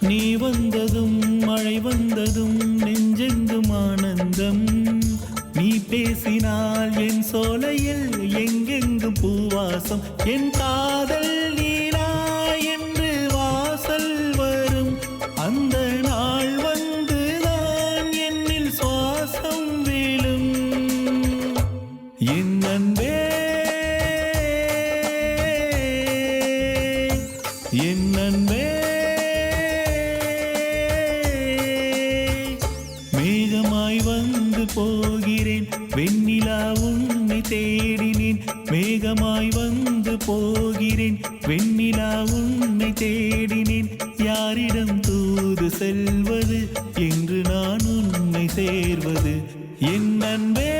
நீ வந்ததும் மழை வந்ததும் நெஞ்செங்கும் ஆனந்தம். நீ பேசினால் என் சோலையில் எங்கெங்கும் பூவாசம். என் காதல் நீலா என்று வாசல் வரும் அந்த நாள் வந்துதான் என்னில் சுவாசம் வீழும். என் அன்பே என் அன்பே மேகமாய் வந்து போகிறேன் வெண்ணிலா உன்னை தேடினேன். மேகமாய் வந்து போகிறேன் வெண்ணிலா உன்னை தேடினேன். யாரிடம் தூது செல்வது என்று நான் உன்னை சேர்வது என் அன்பே.